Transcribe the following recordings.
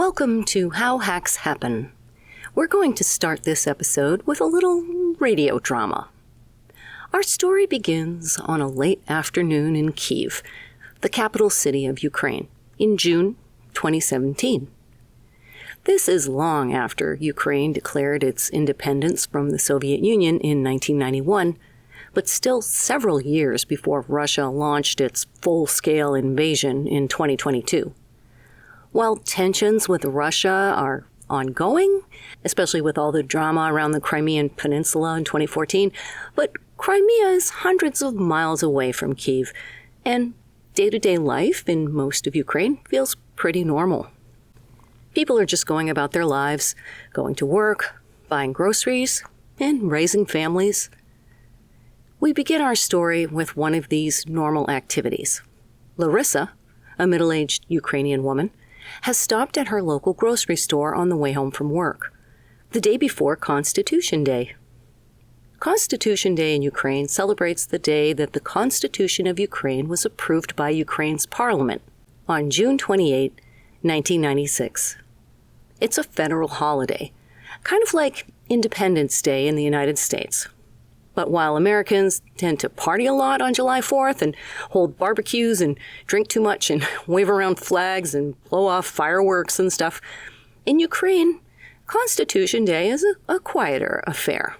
Welcome to How Hacks Happen. We're going to start this episode with a little radio drama. Our story begins on a late afternoon in Kyiv, the capital city of Ukraine, in June 2017. This is long after Ukraine declared its independence from the Soviet Union in 1991, but still several years before Russia launched its full-scale invasion in 2022. While tensions with Russia are ongoing, especially with all the drama around the Crimean Peninsula in 2014, but Crimea is hundreds of miles away from Kyiv, and day-to-day life in most of Ukraine feels pretty normal. People are just going about their lives, going to work, buying groceries, and raising families. We begin our story with one of these normal activities. Larissa, a middle-aged Ukrainian woman, has stopped at her local grocery store on the way home from work, the day before Constitution Day. Constitution Day in Ukraine celebrates the day that the Constitution of Ukraine was approved by Ukraine's parliament on June 28, 1996. It's a federal holiday, kind of like Independence Day in the United States. But while Americans tend to party a lot on July 4th and hold barbecues and drink too much and wave around flags and blow off fireworks and stuff, in Ukraine, Constitution Day is a quieter affair.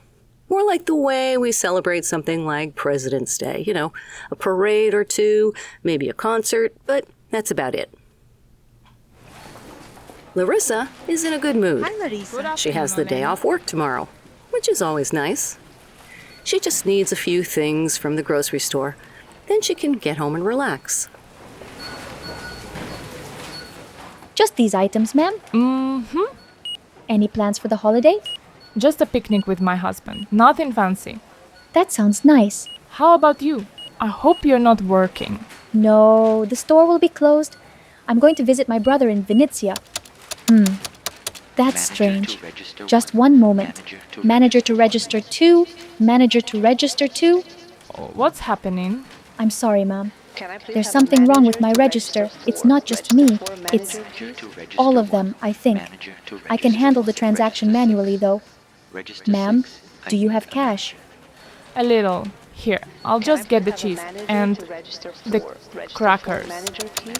More like the way we celebrate something like President's Day, a parade or two, maybe a concert, but that's about it. Larissa is in a good mood. Hi, Larissa. She has the day off work tomorrow, which is always nice. She just needs a few things from the grocery store. Then she can get home and relax. Just these items, ma'am? Mm-hmm. Any plans for the holiday? Just a picnic with my husband. Nothing fancy. That sounds nice. How about you? I hope you're not working. No, the store will be closed. I'm going to visit my brother in Vinnytsia. That's strange. Just one moment. Manager to register 2. Manager to register 2. Oh, what's happening? I'm sorry, ma'am. There's something wrong with my register. It's not just me. It's all of them, I think. I can handle the transaction manually, though. Ma'am, do you have cash? A little. Here, I'll just get the cheese and the crackers.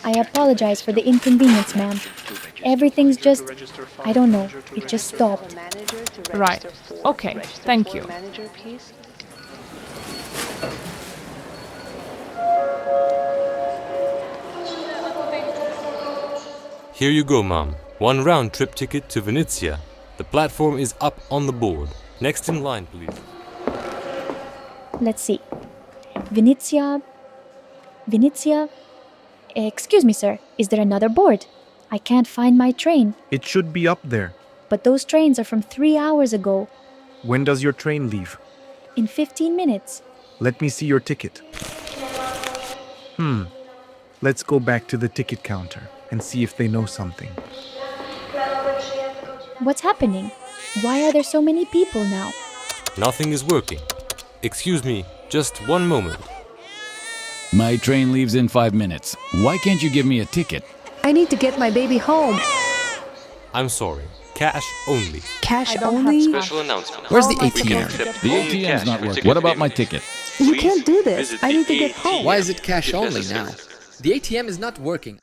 I apologize for the inconvenience, ma'am. Everything's just, I don't know, it just stopped. Right. Okay, thank you. Here you go, Mom. 1 round-trip ticket to Vinnytsia. The platform is up on the board. Next in line, please. Let's see. Vinnytsia. Excuse me, sir. Is there another board? I can't find my train. It should be up there. But those trains are from 3 hours ago. When does your train leave? In 15 minutes. Let me see your ticket. Let's go back to the ticket counter and see if they know something. What's happening? Why are there so many people now? Nothing is working. Excuse me, just one moment. My train leaves in 5 minutes. Why can't you give me a ticket? I need to get my baby home. I'm sorry. Cash only. Cash only? Special announcement. Where's the We can ATM? accept The only ATM's cash not for working. ticket What about my payments. ticket? You can't do this. Visit I need to the get home. ATM. Why is it cash if only now? necessary. The ATM is not working.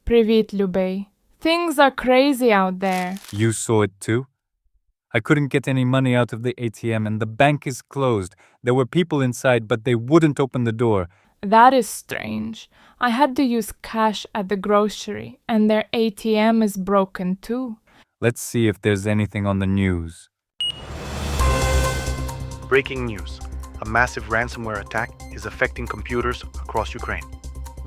Привіт, Любей. Things are crazy out there. You saw it too? I couldn't get any money out of the ATM and the bank is closed. There were people inside, but they wouldn't open the door. That is strange. I had to use cash at the grocery, and their ATM is broken too. Let's see if there's anything on the news. Breaking news. A massive ransomware attack is affecting computers across Ukraine.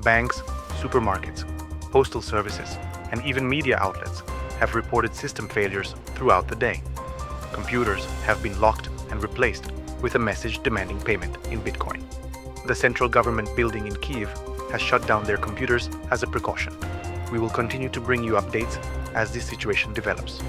Banks, supermarkets, postal services, and even media outlets have reported system failures throughout the day. Computers have been locked and replaced with a message demanding payment in Bitcoin. The central government building in Kyiv has shut down their computers as a precaution. We will continue to bring you updates as this situation develops.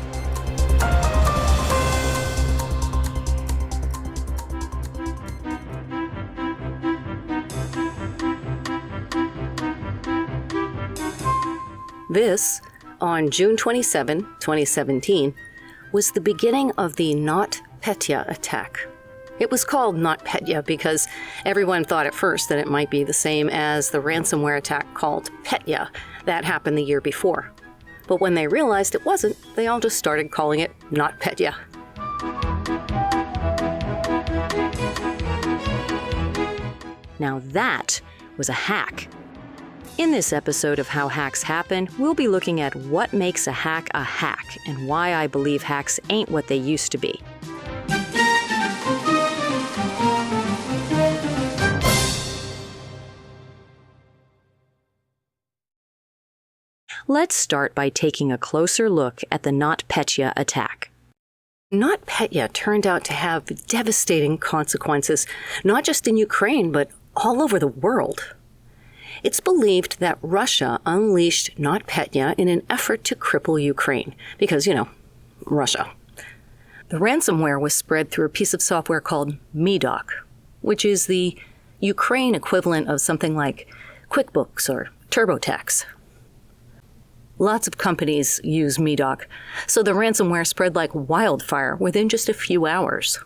This, on June 27, 2017, was the beginning of the NotPetya attack. It was called NotPetya because everyone thought at first that it might be the same as the ransomware attack called Petya that happened the year before. But when they realized it wasn't, they all just started calling it NotPetya. Now that was a hack. In this episode of How Hacks Happen, we'll be looking at what makes a hack and why I believe hacks ain't what they used to be. Let's start by taking a closer look at the NotPetya attack. NotPetya turned out to have devastating consequences, not just in Ukraine, but all over the world. It's believed that Russia unleashed NotPetya in an effort to cripple Ukraine, because, Russia. The ransomware was spread through a piece of software called Medoc, which is the Ukraine equivalent of something like QuickBooks or TurboTax. Lots of companies use Medoc, so the ransomware spread like wildfire within just a few hours.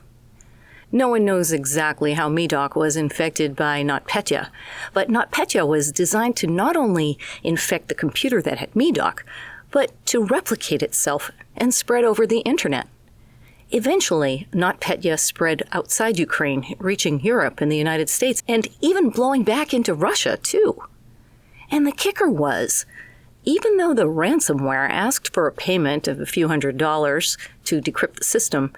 No one knows exactly how Medoc was infected by NotPetya, but NotPetya was designed to not only infect the computer that had Medoc, but to replicate itself and spread over the internet. Eventually, NotPetya spread outside Ukraine, reaching Europe and the United States, and even blowing back into Russia, too. And the kicker was, even though the ransomware asked for a payment of a few $100s to decrypt the system,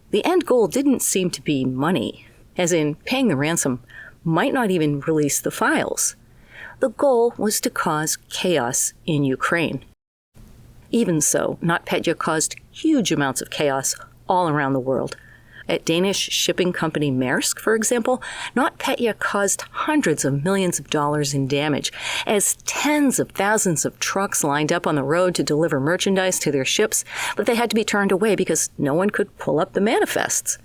the end goal didn't seem to be money, as in paying the ransom might not even release the files. The goal was to cause chaos in Ukraine. Even so, NotPetya caused huge amounts of chaos all around the world. At Danish shipping company Maersk, for example, NotPetya caused hundreds of millions of dollars in damage as tens of thousands of trucks lined up on the road to deliver merchandise to their ships, but they had to be turned away because no one could pull up the manifests.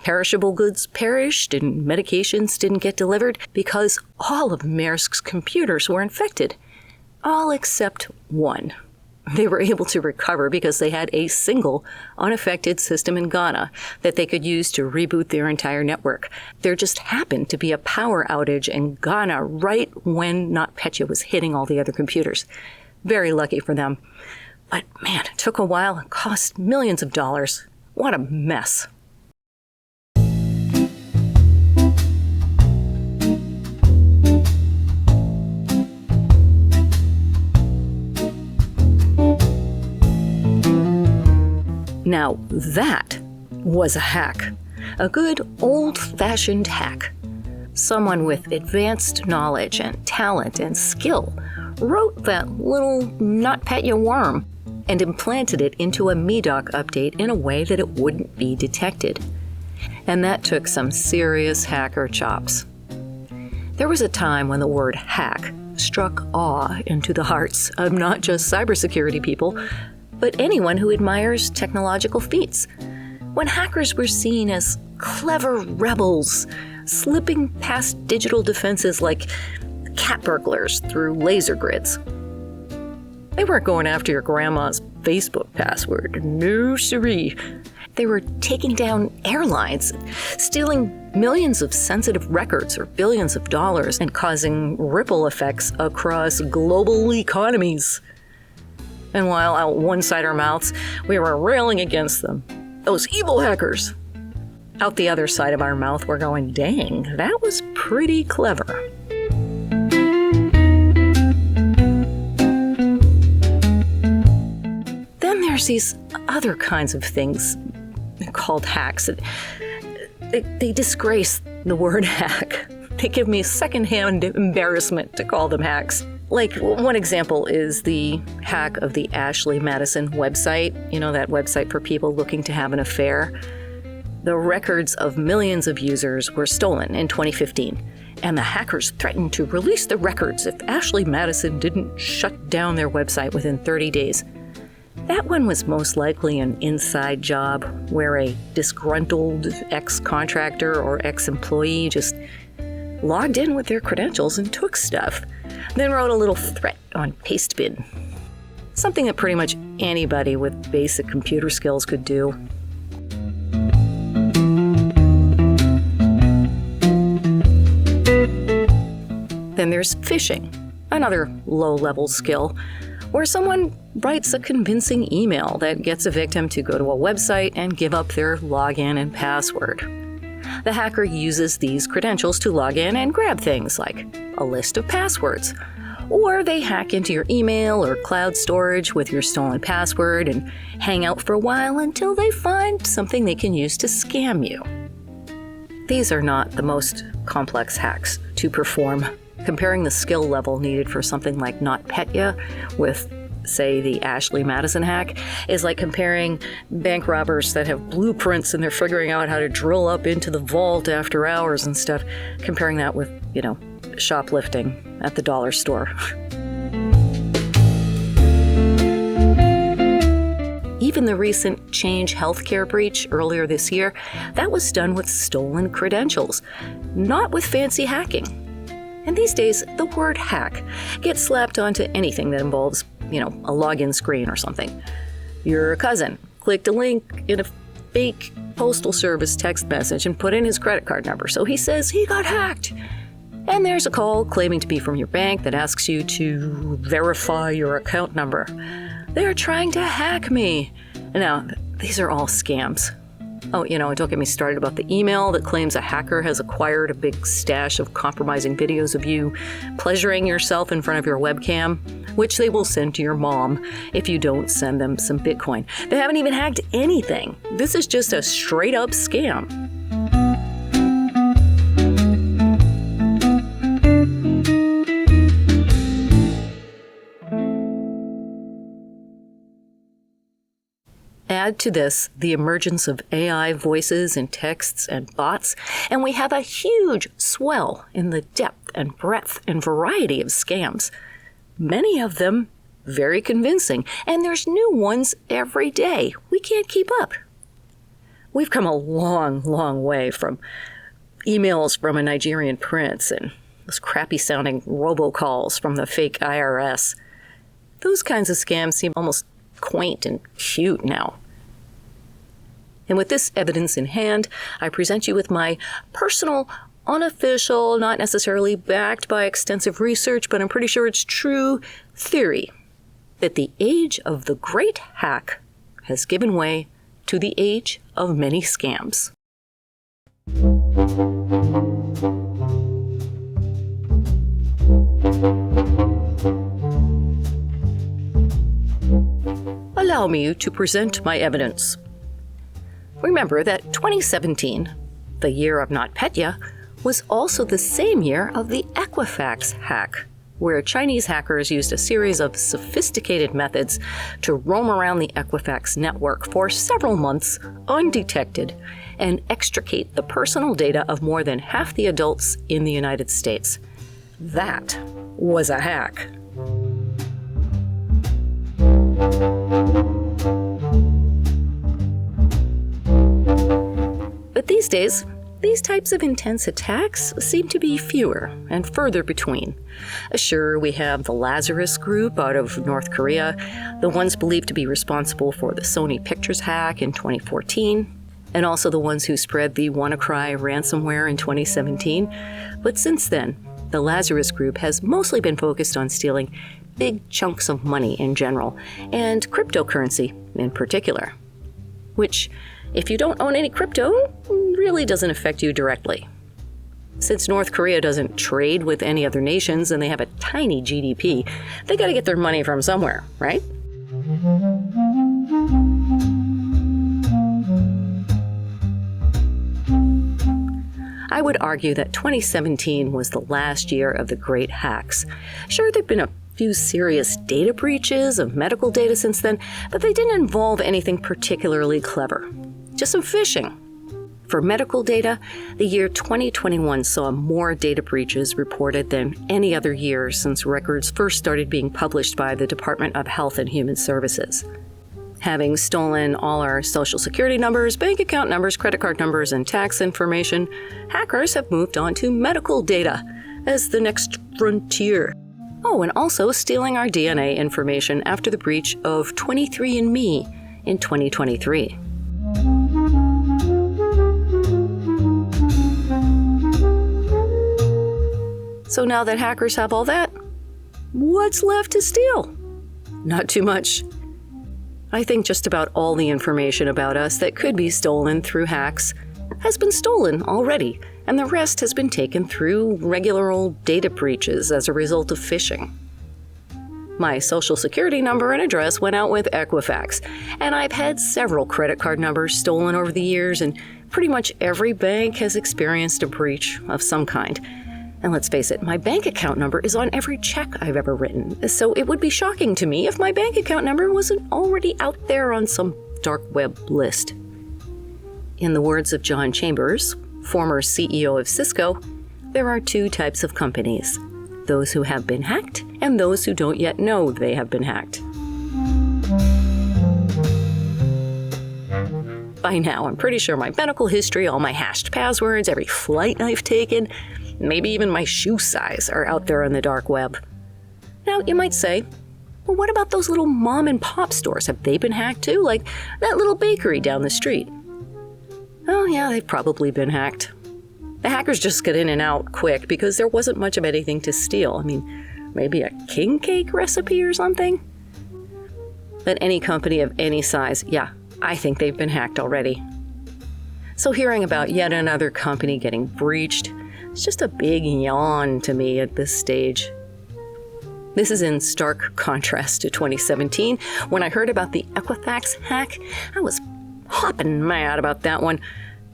Perishable goods perished and medications didn't get delivered because all of Maersk's computers were infected. All except one. They were able to recover because they had a single unaffected system in Ghana that they could use to reboot their entire network. There just happened to be a power outage in Ghana right when NotPetya was hitting all the other computers. Very lucky for them. But man, it took a while and cost millions of dollars. What a mess. Now that was a hack. A good old-fashioned hack. Someone with advanced knowledge and talent and skill wrote that little NotPetya worm and implanted it into a Medoc update in a way that it wouldn't be detected. And that took some serious hacker chops. There was a time when the word hack struck awe into the hearts of not just cybersecurity people, but anyone who admires technological feats. When hackers were seen as clever rebels, slipping past digital defenses like cat burglars through laser grids. They weren't going after your grandma's Facebook password. No siree. They were taking down airlines, stealing millions of sensitive records or billions of dollars, and causing ripple effects across global economies. And while out one side our mouths, we were railing against them. Those evil hackers. Out the other side of our mouth, we're going, dang, that was pretty clever. Then there's these other kinds of things called hacks. They disgrace the word hack. They give me secondhand embarrassment to call them hacks. Like, one example is the hack of the Ashley Madison website, that website for people looking to have an affair. The records of millions of users were stolen in 2015, and the hackers threatened to release the records if Ashley Madison didn't shut down their website within 30 days. That one was most likely an inside job where a disgruntled ex-contractor or ex-employee just logged in with their credentials and took stuff, then wrote a little threat on Pastebin. something that pretty much anybody with basic computer skills could do. Then there's phishing, another low-level skill, where someone writes a convincing email that gets a victim to go to a website and give up their login and password. The hacker uses these credentials to log in and grab things like a list of passwords, or they hack into your email or cloud storage with your stolen password and hang out for a while until they find something they can use to scam you. These are not the most complex hacks to perform. Comparing the skill level needed for something like NotPetya with, say, the Ashley Madison hack is like comparing bank robbers that have blueprints and they're figuring out how to drill up into the vault after hours and stuff, comparing that with, shoplifting at the dollar store. Even the recent Change Healthcare breach earlier this year, that was done with stolen credentials, not with fancy hacking. And these days, the word hack gets slapped onto anything that involves, a login screen or something. Your cousin clicked a link in a fake postal service text message and put in his credit card number, so he says he got hacked. And there's a call claiming to be from your bank that asks you to verify your account number. They're trying to hack me. Now, these are all scams. Oh, and don't get me started about the email that claims a hacker has acquired a big stash of compromising videos of you pleasuring yourself in front of your webcam, which they will send to your mom if you don't send them some Bitcoin. They haven't even hacked anything. This is just a straight-up scam. Add to this the emergence of AI voices and texts and bots, and we have a huge swell in the depth and breadth and variety of scams. Many of them very convincing, and there's new ones every day. We can't keep up. We've come a long, long way from emails from a Nigerian prince and those crappy-sounding robocalls from the fake IRS. Those kinds of scams seem almost quaint and cute now. And with this evidence in hand, I present you with my personal, unofficial, not necessarily backed by extensive research, but I'm pretty sure it's true, theory that the age of the great hack has given way to the age of many scams. Allow me to present my evidence. Remember that 2017, the year of NotPetya, was also the same year of the Equifax hack, where Chinese hackers used a series of sophisticated methods to roam around the Equifax network for several months undetected and extricate the personal data of more than half the adults in the United States. That was a hack. But these days, these types of intense attacks seem to be fewer and further between. Sure, we have the Lazarus Group out of North Korea, the ones believed to be responsible for the Sony Pictures hack in 2014, and also the ones who spread the WannaCry ransomware in 2017. But since then, the Lazarus Group has mostly been focused on stealing big chunks of money in general, and cryptocurrency in particular, which, if you don't own any crypto, really doesn't affect you directly. Since North Korea doesn't trade with any other nations and they have a tiny GDP, they gotta get their money from somewhere, right? I would argue that 2017 was the last year of the great hacks. Sure, there've been a few serious data breaches of medical data since then, but they didn't involve anything particularly clever. Just some phishing. For medical data, the year 2021 saw more data breaches reported than any other year since records first started being published by the Department of Health and Human Services. Having stolen all our social security numbers, bank account numbers, credit card numbers, and tax information, hackers have moved on to medical data as the next frontier. Oh, and also stealing our DNA information after the breach of 23andMe in 2023. So now that hackers have all that, what's left to steal? Not too much. I think just about all the information about us that could be stolen through hacks has been stolen already, and the rest has been taken through regular old data breaches as a result of phishing. My social security number and address went out with Equifax, and I've had several credit card numbers stolen over the years, and pretty much every bank has experienced a breach of some kind. And let's face it, my bank account number is on every check I've ever written, so it would be shocking to me if my bank account number wasn't already out there on some dark web list. In the words of John Chambers, former CEO of Cisco, there are two types of companies: those who have been hacked and those who don't yet know they have been hacked. By now, I'm pretty sure my medical history, all my hashed passwords, every flight I've taken, maybe even my shoe size are out there on the dark web. Now, you might say, well, what about those little mom and pop stores? Have they been hacked too? Like that little bakery down the street. Oh yeah, they've probably been hacked. The hackers just got in and out quick because there wasn't much of anything to steal. I mean, maybe a king cake recipe or something? But any company of any size, yeah, I think they've been hacked already. So hearing about yet another company getting breached, it's just a big yawn to me at this stage. This is in stark contrast to 2017, when I heard about the Equifax hack. I was hopping mad about that one.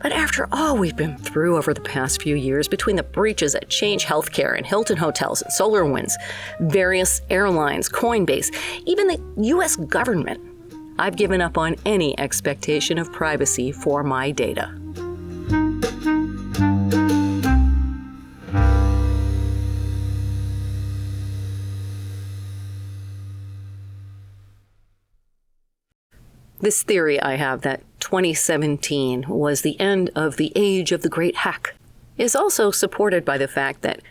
But after all we've been through over the past few years, between the breaches at Change Healthcare and Hilton Hotels and SolarWinds, various airlines, Coinbase, even the U.S. government, I've given up on any expectation of privacy for my data. This theory I have that 2017 was the end of the age of the great hack is also supported by the fact that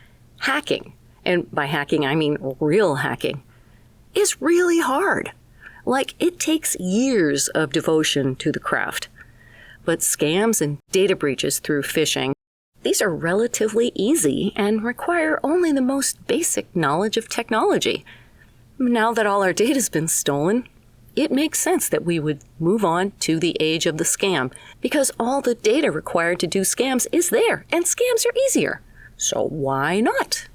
hacking, and by hacking I mean real hacking, is really hard. Like, it takes years of devotion to the craft. But scams and data breaches through phishing, these are relatively easy and require only the most basic knowledge of technology. Now that all our data's been stolen, it makes sense that we would move on to the age of the scam, because all the data required to do scams is there, and scams are easier. So why not?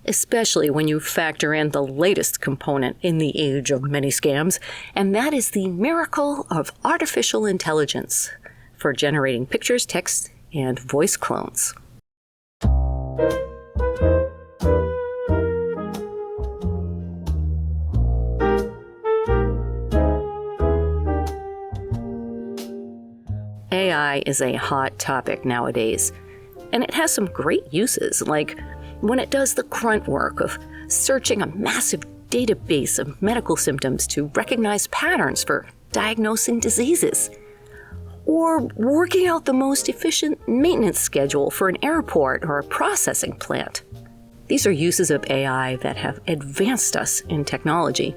Especially when you factor in the latest component in the age of many scams, and that is the miracle of artificial intelligence for generating pictures, text, and voice clones. AI is a hot topic nowadays, and it has some great uses, like when it does the grunt work of searching a massive database of medical symptoms to recognize patterns for diagnosing diseases, or working out the most efficient maintenance schedule for an airport or a processing plant. These are uses of AI that have advanced us in technology.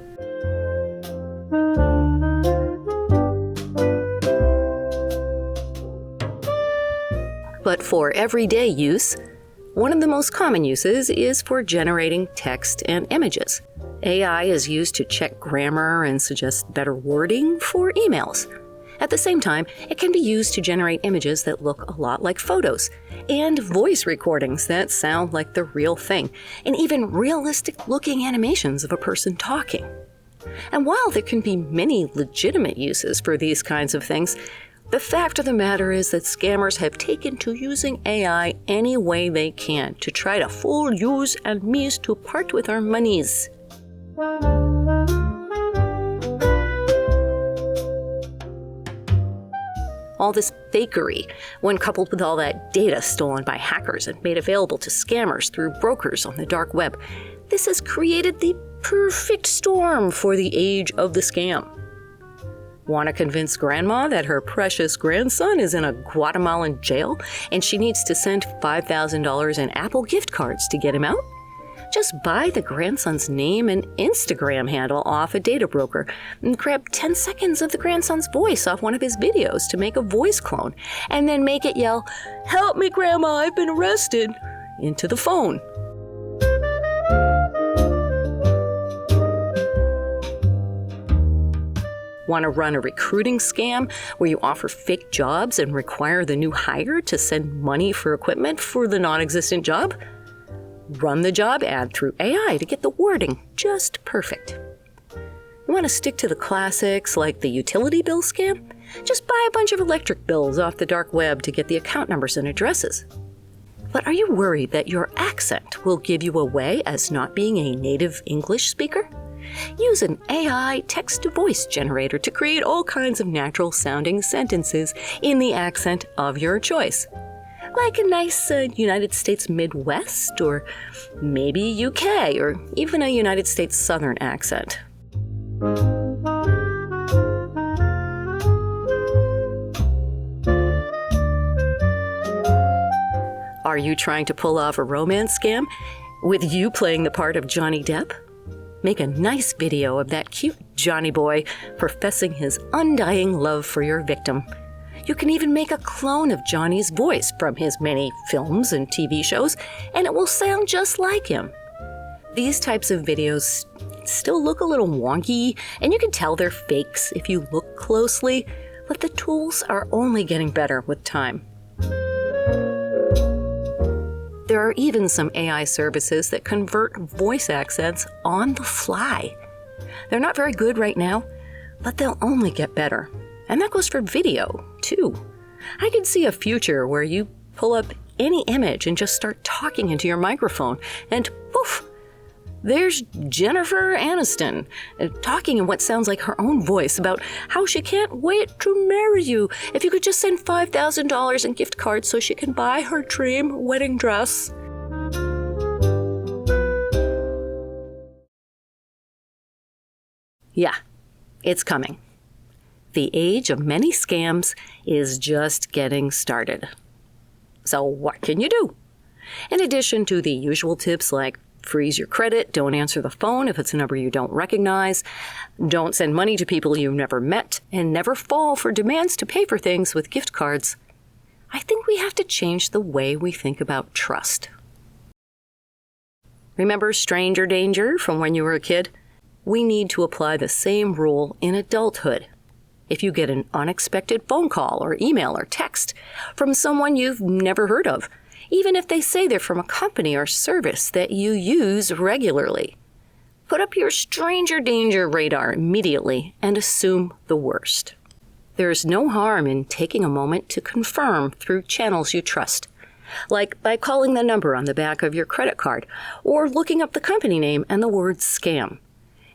But for everyday use, one of the most common uses is for generating text and images. AI is used to check grammar and suggest better wording for emails. At the same time, it can be used to generate images that look a lot like photos, and voice recordings that sound like the real thing, and even realistic-looking animations of a person talking. And while there can be many legitimate uses for these kinds of things, the fact of the matter is that scammers have taken to using AI any way they can to try to fool yous and me's to part with our monies. All this fakery, when coupled with all that data stolen by hackers and made available to scammers through brokers on the dark web, this has created the perfect storm for the age of the scam. Want to convince grandma that her precious grandson is in a Guatemalan jail and she needs to send $5,000 in Apple gift cards to get him out? Just buy the grandson's name and Instagram handle off a data broker and grab 10 seconds of the grandson's voice off one of his videos to make a voice clone, and then make it yell, "Help me, Grandma, I've been arrested," into the phone. Want to run a recruiting scam where you offer fake jobs and require the new hire to send money for equipment for the non-existent job? Run the job ad through AI to get the wording just perfect. You want to stick to the classics like the utility bill scam? Just buy a bunch of electric bills off the dark web to get the account numbers and addresses. But are you worried that your accent will give you away as not being a native English speaker? Use an AI text-to-voice generator to create all kinds of natural-sounding sentences in the accent of your choice. Like a nice United States Midwest, or maybe UK, or even a United States Southern accent. Are you trying to pull off a romance scam with you playing the part of Johnny Depp? Make a nice video of that cute Johnny boy professing his undying love for your victim. You can even make a clone of Johnny's voice from his many films and TV shows, and it will sound just like him. These types of videos still look a little wonky, and you can tell they're fakes if you look closely, but the tools are only getting better with time. There are even some AI services that convert voice accents on the fly. They're not very good right now, but they'll only get better. And that goes for video, too. I can see a future where you pull up any image and just start talking into your microphone, and poof, there's Jennifer Aniston talking in what sounds like her own voice about how she can't wait to marry you if you could just send $5,000 in gift cards so she can buy her dream wedding dress. Yeah, it's coming. The age of many scams is just getting started. So what can you do? In addition to the usual tips like freeze your credit, don't answer the phone if it's a number you don't recognize, don't send money to people you've never met, and never fall for demands to pay for things with gift cards, I think we have to change the way we think about trust. Remember stranger danger from when you were a kid? We need to apply the same rule in adulthood. If you get an unexpected phone call or email or text from someone you've never heard of, even if they say they're from a company or service that you use regularly, put up your stranger danger radar immediately and assume the worst. There's no harm in taking a moment to confirm through channels you trust, like by calling the number on the back of your credit card or looking up the company name and the word scam.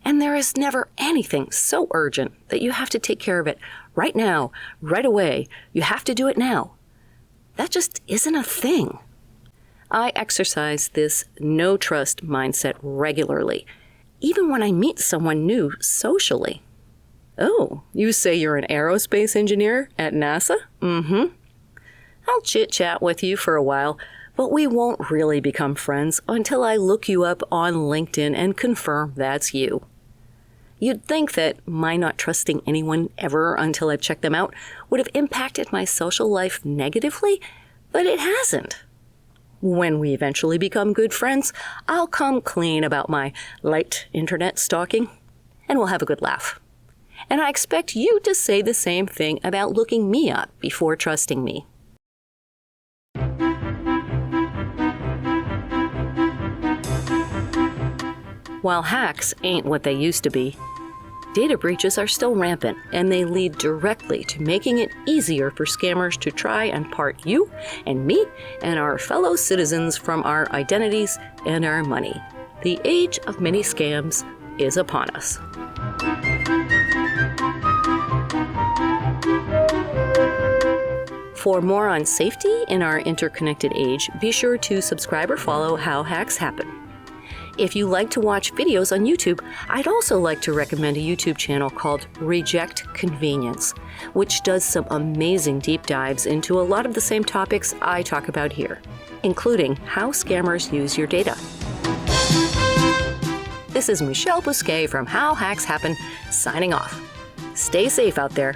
And there is never anything so urgent that you have to take care of it right now, right away. You have to do it now. That just isn't a thing. I exercise this no-trust mindset regularly, even when I meet someone new socially. Oh, you say you're an aerospace engineer at NASA? Mm-hmm. I'll chit-chat with you for a while, but we won't really become friends until I look you up on LinkedIn and confirm that's you. You'd think that my not trusting anyone ever until I've checked them out would have impacted my social life negatively, but it hasn't. When we eventually become good friends, I'll come clean about my light internet stalking, and we'll have a good laugh. And I expect you to say the same thing about looking me up before trusting me. While hacks ain't what they used to be, data breaches are still rampant, and they lead directly to making it easier for scammers to try and part you and me and our fellow citizens from our identities and our money. The age of many scams is upon us. For more on safety in our interconnected age, be sure to subscribe or follow How Hacks Happen. If you like to watch videos on YouTube, I'd also like to recommend a YouTube channel called Reject Convenience, which does some amazing deep dives into a lot of the same topics I talk about here, including how scammers use your data. This is Michelle Bousquet from How Hacks Happen, signing off. Stay safe out there.